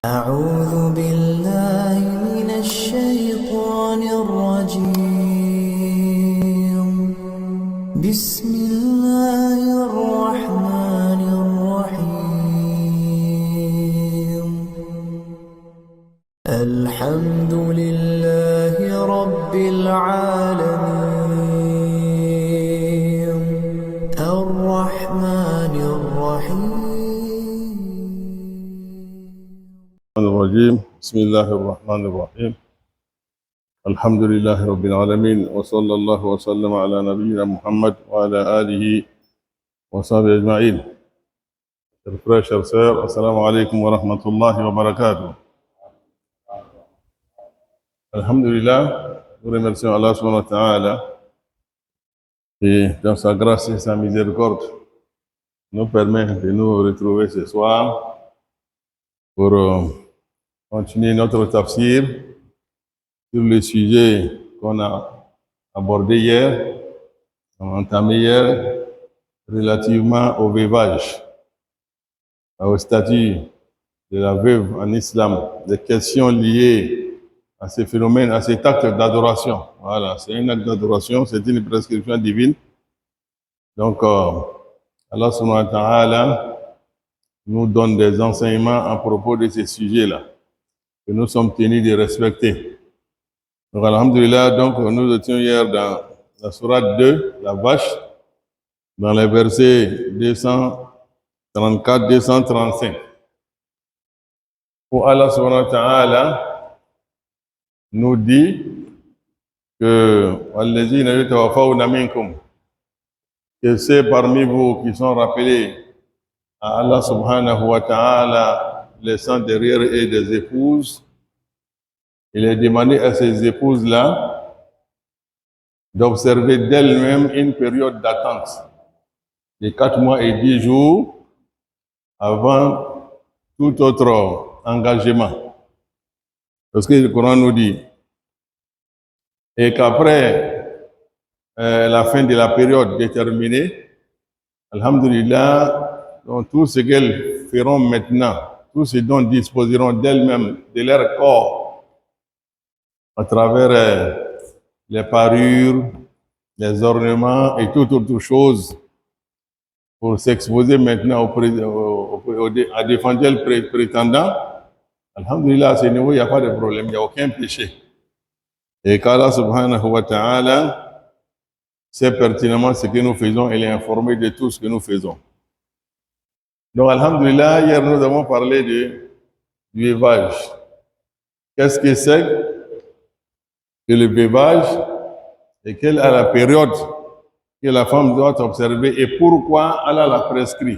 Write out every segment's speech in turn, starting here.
أعوذ بالله من الشيطان الرجيم. بسم الله الرحمن الرحيم. الحمد لله رب العالمين الرحمن الرحيم. الرجيم بسم الله الرحمن الرحيم الحمد لله رب العالمين وصلى الله وسلم على نبينا محمد وعلى آله وصحبه أجمعين. Chers frères, chères sœurs, assalamu alaikum wa rahmatullahi wa barakatuh. Alhamdulillah, nous remercions Allah subhanahu wa ta'ala et dans sa grâce et sa miséricorde nous permet de nous retrouver ce soir pour continuer notre tafsir sur le sujet qu'on a abordé hier, qu'on a entamé hier, relativement au veuvage, au statut de la veuve en islam, des questions liées à ces phénomènes, à cet acte d'adoration. Voilà, c'est un acte d'adoration, c'est une prescription divine. Donc, Allah subhanahu wa ta'ala nous donne des enseignements à propos de ces sujets-là, que nous sommes tenus de respecter. Donc, alhamdulillah, donc, nous étions hier dans la sourate 2, la vache, dans les versets 234-235. Où Allah subhanahu wa ta'ala nous dit que وَالَّذِينَ يُتَوَفَّوْنَ مِنْكُمْ, que ceux parmi vous qui sont rappelés à Allah subhanahu wa ta'ala, laissant derrière eux des épouses, il est demandé à ces épouses-là d'observer d'elles-mêmes une période d'attente de 4 mois et 10 jours avant tout autre engagement. Parce que le Coran nous dit, et qu'après la fin de la période déterminée, alhamdulillah, donc tout ce qu'elles feront maintenant, tout ce dont disposeront d'elles-mêmes, de leur corps, à travers les parures, les ornements et toute autre chose, pour s'exposer maintenant à d'éventuels prétendants, alhamdulillah, à ce niveau, il n'y a pas de problème, il n'y a aucun péché. Et qu'Allah subhanahu wa ta'ala sait pertinemment ce que nous faisons, il est informé de tout ce que nous faisons. Donc, alhamdulillah, hier nous avons parlé du veuvage. Qu'est-ce que c'est que le veuvage et quelle est la période que la femme doit observer et pourquoi Allah l'a prescrit?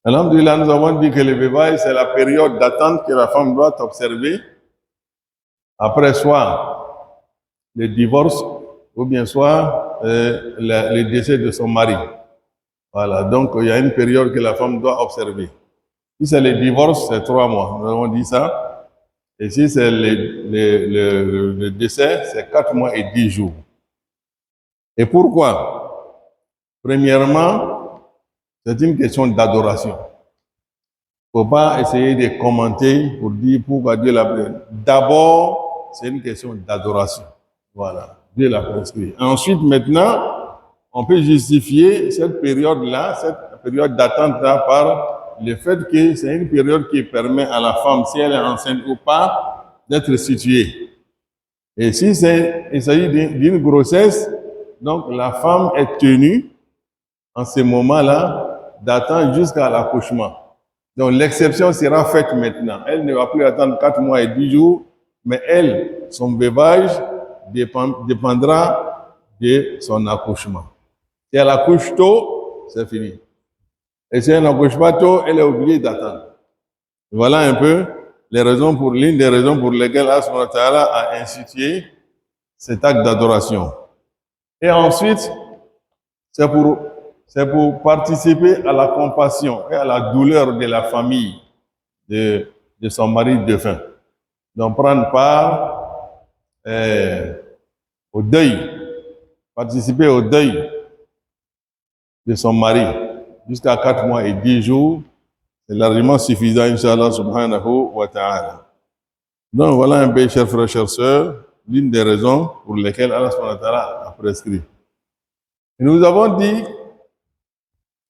Alhamdulillah, nous avons dit que le veuvage, c'est la période d'attente que la femme doit observer après soit le divorce ou bien soit le décès de son mari. Voilà, donc il y a une période que la femme doit observer. Si c'est le divorce, c'est 3 mois, nous avons dit ça. Et si c'est le décès, c'est 4 mois et 10 jours. Et pourquoi? Premièrement, c'est une question d'adoration. Il ne faut pas essayer de commenter pour dire pourquoi Dieu l'a prescrit. D'abord, c'est une question d'adoration. Voilà, Dieu l'a prescrit. Ensuite, maintenant, on peut justifier cette période-là, cette période d'attente-là par le fait que c'est une période qui permet à la femme, si elle est enceinte ou pas, d'être située. Et si il s'agit d'une grossesse, donc la femme est tenue, en ce moment-là, d'attendre jusqu'à l'accouchement. Donc l'exception sera faite maintenant. Elle ne va plus attendre 4 mois et 10 jours, mais elle, son veuvage dépendra de son accouchement. Si elle accouche tôt, c'est fini. Et si elle n'accouche pas tôt, elle est obligée d'attendre. Voilà un peu l'une des raisons pour lesquelles Allah subhanahu wa ta'ala a institué cet acte d'adoration. Et ensuite, c'est pour participer à la compassion et à la douleur de la famille de son mari défunt. Donc prendre part au deuil, participer au deuil de son mari jusqu'à 4 mois et 10 jours, C'est largement suffisant, Inch'Allah subhanahu wa ta'ala. Donc voilà un peu, chers frères, chères sœurs, l'une des raisons pour lesquelles Allah subhanahu wa ta'ala a prescrit. Et nous avons dit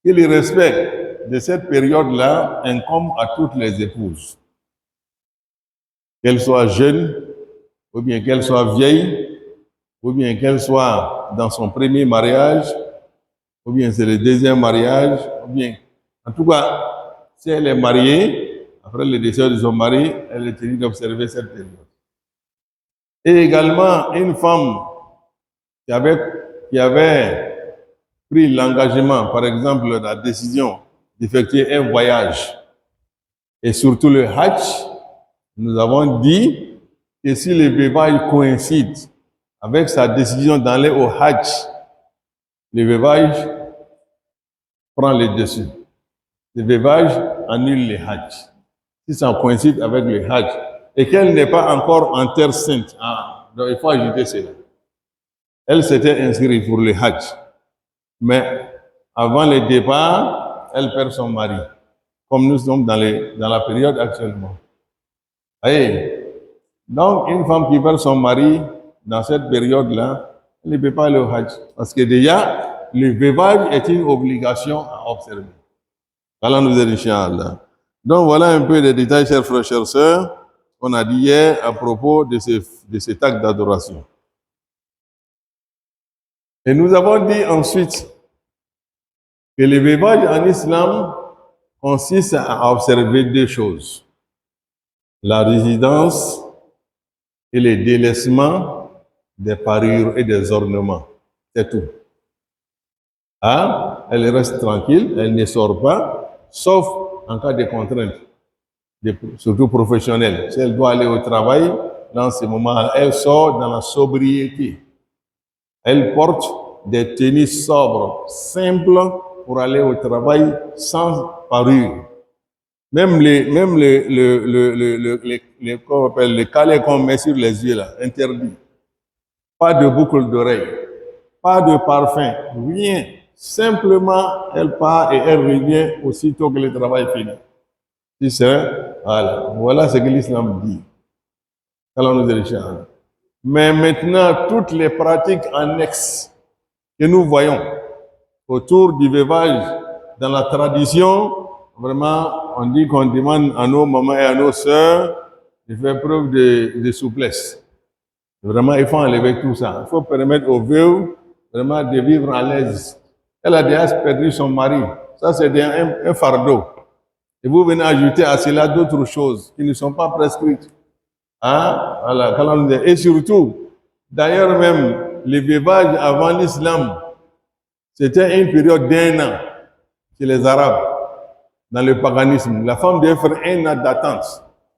que le respect de cette période-là incombe à toutes les épouses. Qu'elles soient jeunes, ou bien qu'elles soient vieilles, ou bien qu'elles soient dans son premier mariage, ou bien c'est le deuxième mariage, ou bien, en tout cas, si elle est mariée, après le décès de son mari, elle est tenue d'observer cette période. Et également, une femme qui avait pris l'engagement, par exemple, la décision d'effectuer un voyage, et surtout le Hajj, nous avons dit que si le veuvage coïncide avec sa décision d'aller au Hajj, le veuvage prend le dessus. Le veuvage annule le Hajj. Si ça coïncide avec le Hajj et qu'elle n'est pas encore en terre sainte, donc il faut ajouter cela. Elle s'était inscrite pour le Hajj, mais avant le départ, elle perd son mari, comme nous sommes dans la période actuellement. Voyez, donc une femme qui perd son mari dans cette période-là, elle ne peut pas aller au Hajj, parce que déjà, le veuvage est une obligation à observer. Allah nous aide, Inch'Allah. Donc voilà un peu les détails, chers frères, chères sœurs, qu'on a dit hier à propos de cet acte d'adoration. Et nous avons dit ensuite que le veuvage en islam consiste à observer deux choses. La résidence et le délaissement des parures et des ornements. C'est tout. Elle reste tranquille, elle ne sort pas, sauf en cas de contrainte, surtout professionnelle. Si elle doit aller au travail, dans ces moments-là, elle sort dans la sobriété. Elle porte des tenues sobres, simples, pour aller au travail sans parure. Même les calais qu'on met sur les yeux, là, interdit. Pas de boucle d'oreille, pas de parfum, rien. Simplement, elle part et elle revient aussitôt que le travail est fini. Si c'est, voilà ce que l'islam dit. Alors nous allons. Mais maintenant, toutes les pratiques annexes que nous voyons autour du veuvage dans la tradition, vraiment, on dit qu'on demande à nos mamans et à nos sœurs de faire preuve de souplesse. Vraiment, il faut enlever tout ça. Il faut permettre aux veuves vraiment de vivre à l'aise. Elle a déjà perdu son mari. Ça, c'est un fardeau. Et vous venez ajouter à cela d'autres choses qui ne sont pas prescrites. Voilà. Et surtout, d'ailleurs même, le veuvage avant l'islam, c'était une période d'1 an chez les Arabes, dans le paganisme. La femme devait faire 1 an d'attente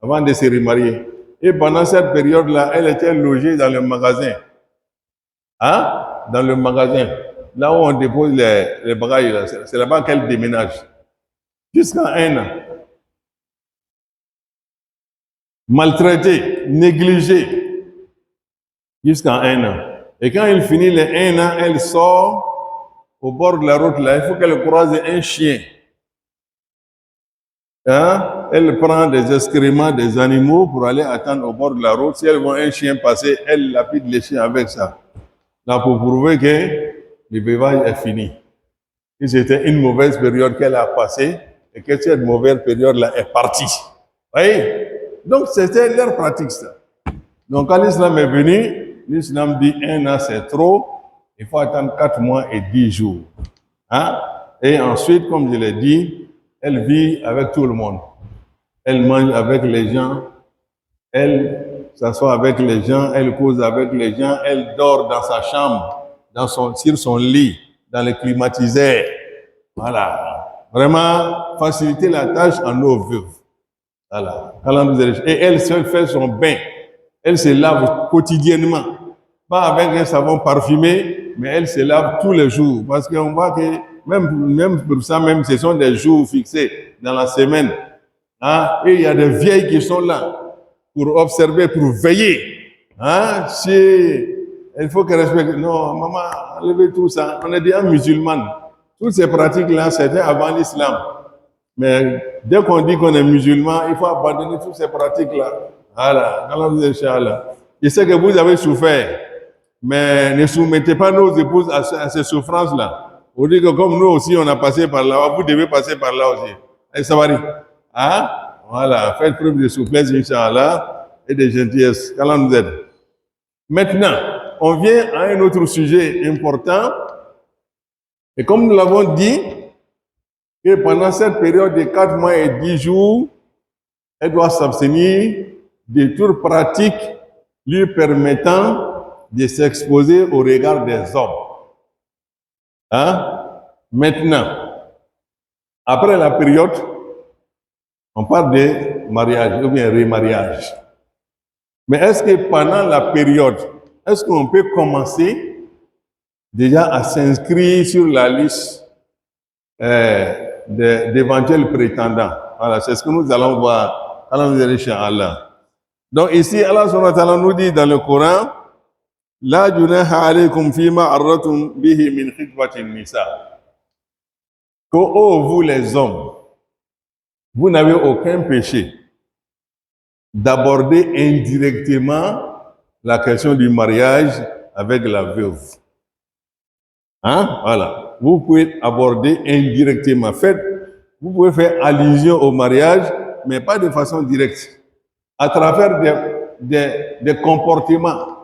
avant de se remarier. Et pendant cette période-là, elle était logée dans le magasin. Dans le magasin. Là où on dépose les bagages, c'est là-bas qu'elle déménage. Jusqu'à 1 an. Maltraitée, négligée. Jusqu'à 1 an. Et quand elle finit les 1 an, elle sort au bord de la route, là, il faut qu'elle croise un chien. Elle prend des excréments des animaux pour aller attendre au bord de la route. Si elle voit un chien passer, elle lapide le chien avec ça. Là, pour prouver que le veuvage est fini. Et c'était une mauvaise période qu'elle a passée et que cette mauvaise période-là est partie. Vous voyez? Donc, c'était leur pratique, ça. Donc, quand l'islam est venu, l'islam dit 1 an, c'est trop. Il faut attendre 4 mois et 10 jours. Et ensuite, comme je l'ai dit, elle vit avec tout le monde. Elle mange avec les gens, elle s'assoit avec les gens, elle cause avec les gens, elle dort dans sa chambre, sur son lit, dans le climatiseur. Voilà. Vraiment, faciliter la tâche à nos veuves. Voilà. Et elle seule fait son bain. Elle se lave quotidiennement. Pas avec un savon parfumé, mais elle se lave tous les jours. Parce qu'on voit que même pour ça, même ce sont des jours fixés dans la semaine. Et il y a des vieilles qui sont là pour observer, pour veiller. Il faut qu'elle respecte. Non, maman, enlevez tout ça. On est déjà musulmane. Toutes ces pratiques-là, c'était avant l'islam. Mais dès qu'on dit qu'on est musulman, il faut abandonner toutes ces pratiques-là. Voilà, Allah vous Inch'Allah. Je sais que vous avez souffert, mais ne soumettez pas nos épouses à ces souffrances-là. Vous dites que comme nous aussi, on a passé par là, vous devez passer par là aussi. Et ça va dire, hein? Voilà, faites preuve de souplesse, Inch'Allah, et de gentillesse. Qu'Allah nous aide. Maintenant, on vient à un autre sujet important. Et comme nous l'avons dit, que pendant cette période de 4 mois et 10 jours, elle doit s'abstenir de toute pratique lui permettant de s'exposer au regard des hommes. Hein? Maintenant, après la période, on parle de mariage ou bien remariage. Mais est-ce que pendant la période, est-ce qu'on peut commencer déjà à s'inscrire sur la liste d'éventuels prétendants? Voilà, c'est ce que nous allons voir. Allah nous aide, Inch'Allah. Donc ici, Allah subhanahu wa ta'ala nous dit dans le Coran, La junaha alaykum fima arratum bihi min khitbatin nisa. Que, oh, vous les hommes, vous n'avez aucun péché d'aborder indirectement la question du mariage avec la veuve. Hein? Voilà. Vous pouvez aborder indirectement. Vous pouvez faire allusion au mariage, mais pas de façon directe. À travers des comportements.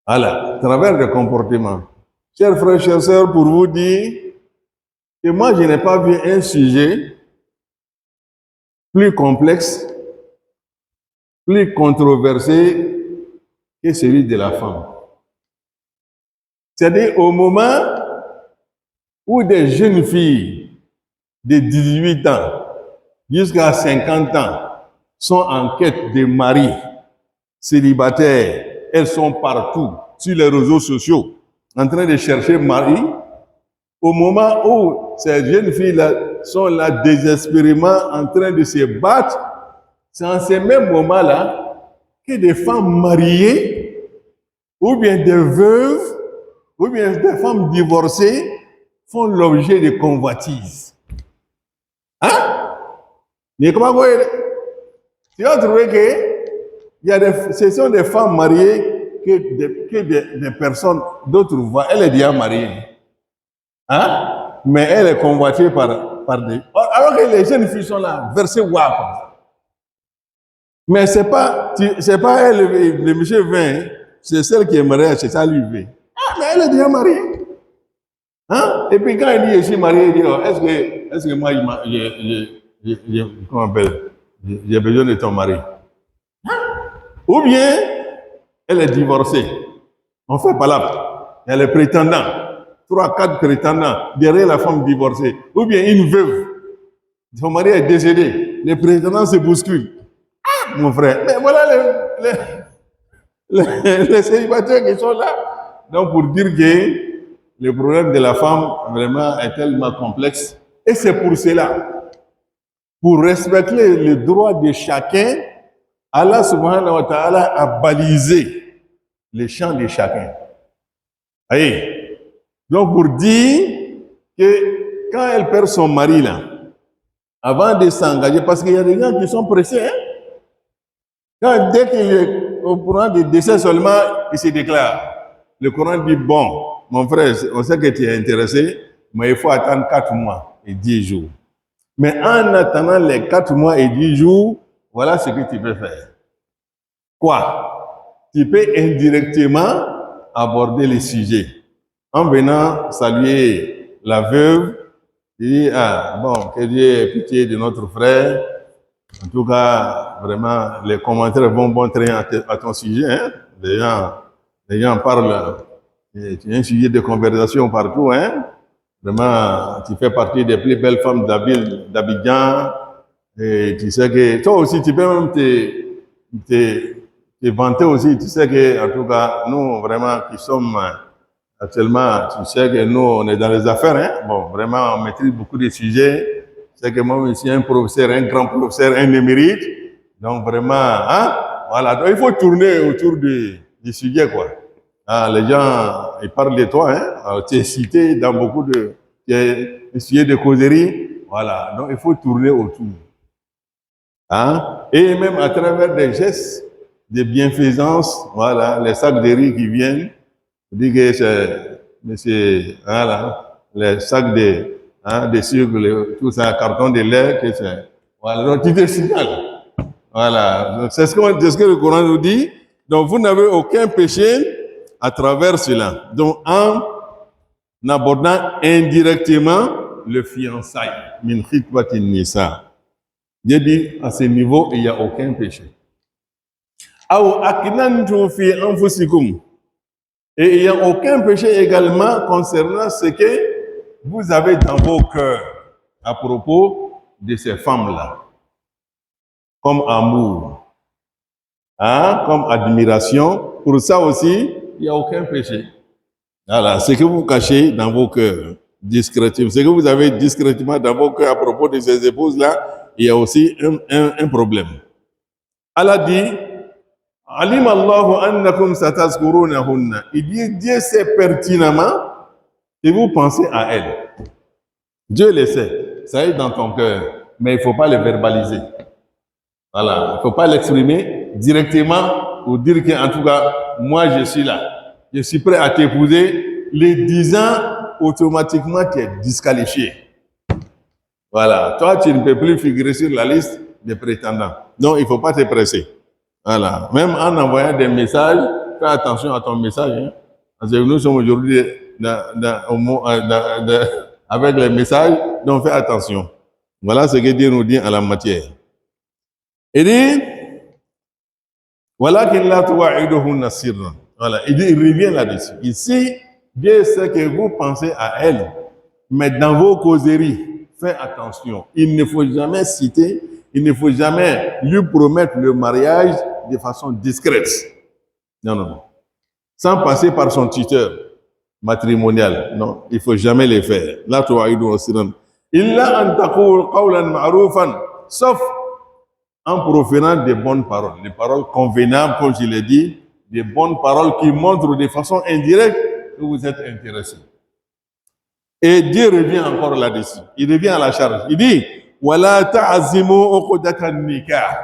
Voilà, à travers des comportements. Chers frères, chères sœurs, pour vous dire que moi, je n'ai pas vu un sujet plus complexe, plus controversé que celui de la femme. C'est-à-dire au moment où des jeunes filles de 18 ans jusqu'à 50 ans sont en quête de mari, célibataires, elles sont partout sur les réseaux sociaux en train de chercher mari. Au moment où ces jeunes filles-là sont là désespérément en train de se battre, c'est en ces mêmes moments-là que des femmes mariées ou bien des veuves ou bien des femmes divorcées font l'objet de convoitises. Hein? Mais comment vous voyez? Tu vas trouver que ce sont des femmes mariées que des personnes, d'autres voient. Elle est déjà mariée. Hein? Mais elle est convoitée par des... Alors que les jeunes filles sont là, versées comme ça. Mais c'est pas elle, le monsieur 20, c'est celle qui est mariée, c'est ça lui veut. Ah, mais elle est déjà mariée. Hein? Et puis quand elle dit je suis mariée, il dit oh, est-ce que moi comment on appelle, j'ai besoin de ton mari? Hein? Ou bien elle est divorcée. On fait pas là. Il y a les prétendants. 3, 4 prétendants derrière la femme divorcée. Ou bien une veuve. Son mari est décédé. Les prétendants se bousculent. Ah, mon frère. Mais voilà les célibataires qui sont là. Donc pour dire que le problème de la femme vraiment est tellement complexe. Et c'est pour cela, pour respecter les droits de chacun, Allah subhanahu wa ta'ala a balisé les champs de chacun. Voyez? Donc pour dire que quand elle perd son mari là, avant de s'engager, parce qu'il y a des gens qui sont pressés, hein? Dès qu'il est au courant du décès seulement, il se déclare. Le Coran dit, bon, mon frère, on sait que tu es intéressé, mais il faut attendre 4 mois et 10 jours. Mais en attendant les 4 mois et 10 jours, voilà ce que tu peux faire. Quoi? Tu peux indirectement aborder les sujets. En venant saluer la veuve, tu dis, ah, bon, que Dieu ait pitié de notre frère. En tout cas, vraiment, les commentaires vont bon train à ton sujet. Hein? Les gens parlent, tu as un sujet de conversation partout. Hein? Vraiment, tu fais partie des plus belles femmes d'Abidjan. Et tu sais que toi aussi, tu peux même te vanter aussi. Tu sais que, en tout cas, nous, vraiment, qui sommes actuellement, tu sais que nous, on est dans les affaires. Hein? Bon, vraiment, on maîtrise beaucoup de sujets. C'est que moi, je suis un professeur, un grand professeur, un émérite. Donc, vraiment, hein? Voilà. Donc, il faut tourner autour du sujet, quoi. Ah, les gens, ils parlent de toi, hein? Tu es cité dans beaucoup de sujets de causerie. Voilà, donc il faut tourner autour. Hein? Et même à travers des gestes de bienfaisance, voilà, les sacs de riz qui viennent, on dit que c'est monsieur, voilà, les sacs de sucre, tout ça, carton de lait, que c'est, voilà, donc tu te signales. Voilà, donc c'est ce que le Coran nous dit. Donc vous n'avez aucun péché à travers cela. Donc en abordant indirectement le fiançailles, min khitbatin nisa. Dieu dit, à ce niveau, il n'y a aucun péché. Aw aknantum fi anfusikum. Et il n'y a aucun péché également concernant ce que vous avez dans vos cœurs à propos de ces femmes-là. Comme amour, hein, comme admiration. Pour ça aussi, il n'y a aucun péché. Voilà, ce que vous cachez dans vos cœurs, discrètement, ce que vous avez discrètement dans vos cœurs à propos de ces épouses-là, il y a aussi un problème. Allah dit, Alim Allahu annakum satazkurunahunna. Il dit, Dieu sait pertinemment que vous pensez à elles. Dieu le sait, ça est dans ton cœur, mais il ne faut pas le verbaliser. Voilà, il ne faut pas l'exprimer directement pour dire qu'en tout cas, moi je suis là. Je suis prêt à t'épouser. Les 10 ans, automatiquement, tu es disqualifié. Voilà. Toi, tu ne peux plus figurer sur la liste des prétendants. Donc, il ne faut pas te presser. Voilà. Même en envoyant des messages, fais attention à ton message. Hein. Parce que nous sommes aujourd'hui avec les messages, donc fais attention. Voilà ce que Dieu nous dit en la matière. Il dit, voilà qu'il a tuwa'iduhunna sirran. Voilà, il dit, il revient là-dessus. Ici, Dieu sait que vous pensez à elle, mais dans vos causeries, faites attention. Il ne faut jamais citer, il ne faut jamais lui promettre le mariage de façon discrète. Non, non, non. Sans passer par son tuteur matrimonial. Non, il ne faut jamais le faire. La tuwa'iduhunna sirran. Illa an taqul qawlan ma'rufan. Sauf en proférant des bonnes paroles, des paroles convenables, comme je l'ai dit, des bonnes paroles qui montrent de façon indirecte que vous êtes intéressé. Et Dieu revient encore là-dessus. Il revient à la charge. Il dit, Wala ta'azimu uqdatan nikah.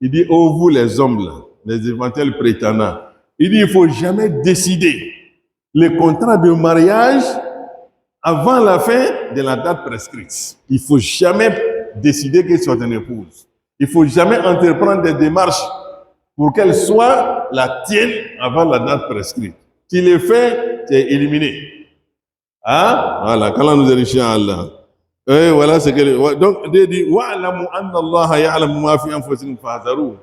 Il dit, oh vous les hommes là, les éventuels prétendants, il dit, il ne faut jamais décider le contrat de mariage avant la fin de la date prescrite. Il ne faut jamais décider que soit une épouse. Il ne faut jamais entreprendre des démarches pour qu'elle soit la tienne avant la date prescrite. Tu le fais, tu es éliminé. Hein? Voilà, quand Allah nous a dit Allah. Et voilà ce que. Donc, Dieu dit, Wa'alamu anna Allah ya'lamu ma fi anfusikum fahzaru.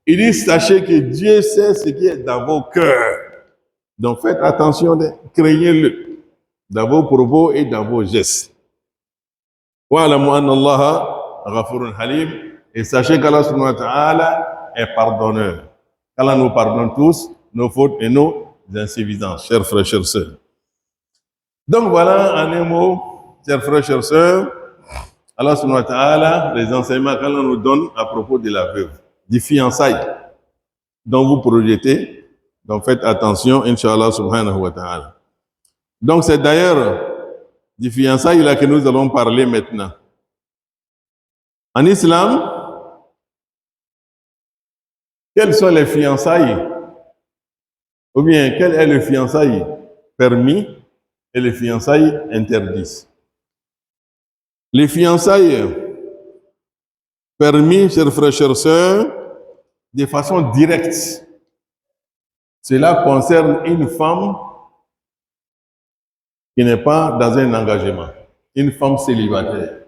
Il dit, sachez que Dieu sait ce qui est dans vos cœurs. Donc, faites attention, craignez-le dans vos propos et dans vos gestes. Wa'alamu anna Allah ghafurun halim. Et sachez qu'Allah subhanahu wa ta'ala est pardonneur. qu'Allah nous pardonne tous nos fautes et nos insuffisances, chers frères, chers sœurs. Donc voilà, en un mot, chers frères, chers sœurs, Allah subhanahu wa ta'ala, les enseignements qu'Allah nous donne à propos de la veuve, du fiançailles dont vous projetez. Donc faites attention, Inch'Allah subhanahu wa ta'ala. Donc c'est d'ailleurs du fiançailles là que nous allons parler maintenant. En islam, quelles sont les fiançailles? Ou bien, quel est le fiançailles permis et le fiançailles interdit? Les fiançailles permis, chers frères, chers sœurs, de façon directe. Cela concerne une femme qui n'est pas dans un engagement, une femme célibataire.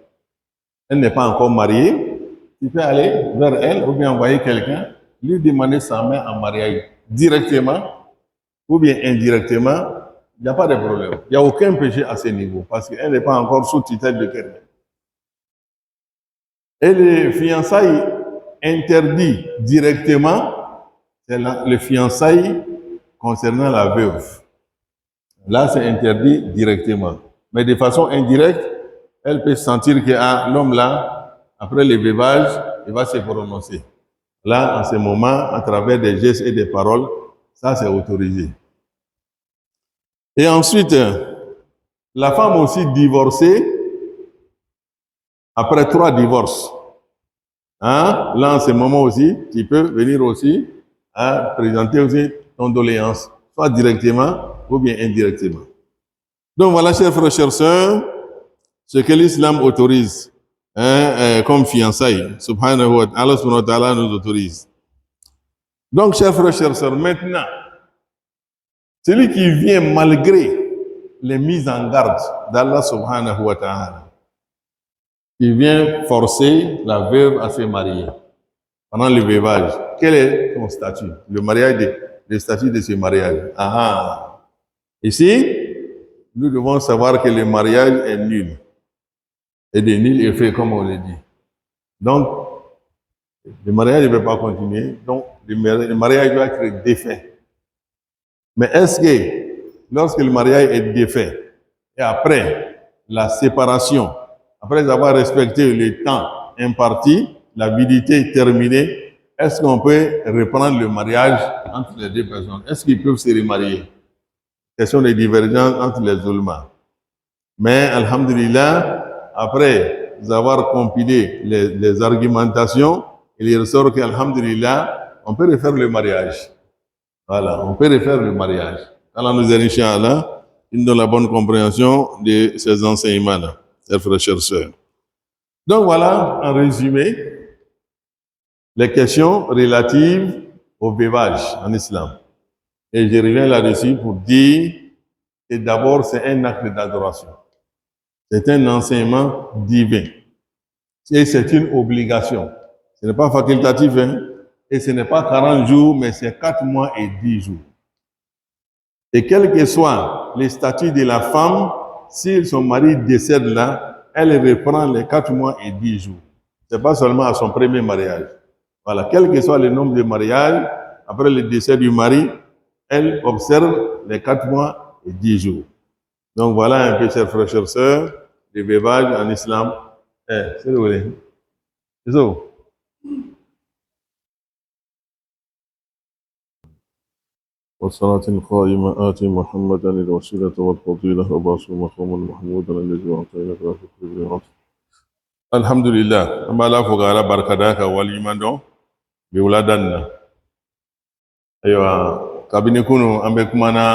Elle n'est pas encore mariée. Tu peux aller vers elle ou bien envoyer quelqu'un, lui demander sa main en mariage directement ou bien indirectement. Il n'y a pas de problème. Il n'y a aucun péché à ce niveau parce qu'elle n'est pas encore sous tutelle de quelqu'un. Et les fiançailles interdits directement, c'est le fiançailles concernant la veuve. Là, c'est interdit directement. Mais de façon indirecte, elle peut sentir que l'homme là, après le veuvage, il va se prononcer. Là, en ce moment, à travers des gestes et des paroles, ça c'est autorisé. Et ensuite, la femme aussi divorcée, après 3 divorces. Hein? Là, en ce moment aussi, tu peux venir aussi présenter aussi ton doléance, soit directement ou bien indirectement. Donc voilà, chers frères, chers sœurs, ce que l'islam autorise comme fiançailles, Allah subhanahu wa ta'ala nous autorise. Donc, chers frères, chers sœurs, maintenant, celui qui vient malgré les mises en garde d'Allah subhanahu wa ta'ala, qui vient forcer la veuve à se marier pendant le veuvage, quel est son statut? Le statut de ce mariage. Ici, nous devons savoir que le mariage est nul. Et de nul effet, comme on le dit. Donc, le mariage ne peut pas continuer. Donc, le mariage doit être défait. Mais est-ce que, lorsque le mariage est défait, et après la séparation, après avoir respecté le temps imparti, la validité terminée, est-ce qu'on peut reprendre le mariage entre les deux personnes? Est-ce qu'ils peuvent se remarier? Question de divergence entre les ulémas. Mais, alhamdulillah, après avoir compilé les argumentations, il ressort qu'alhamdulillah, on peut refaire le mariage. Voilà, on peut refaire le mariage. Allah nous aide, Inch'Allah, nous donne la bonne compréhension de ces enseignements-là, chers frères, chers sœurs. Donc voilà, en résumé, les questions relatives au veuvage en islam. Et je reviens là-dessus pour dire que d'abord, c'est un acte d'adoration. C'est un enseignement divin. Et c'est une obligation. Ce n'est pas facultatif, hein? Et ce n'est pas 40 jours, mais c'est 4 mois et 10 jours. Et quel que soit le statut de la femme, si son mari décède là, elle reprend les 4 mois et 10 jours. Ce n'est pas seulement à son premier mariage. Voilà, quel que soit le nombre de mariages, après le décès du mari, elle observe les 4 mois et 10 jours. Donc voilà un peu, chers frères, chers sœurs, le veuvage en islam. C'est le volet. C'est ça. والصلاة القائمة آتي محمدا الوسيلة والفضيلة وبعثه مقاما محمودا الذي أعطيناك لا تكذب. الحمد لله أما لا فقال بركاتك والإيمان بولادنا. أيوة كابيني كونو أمبكمانا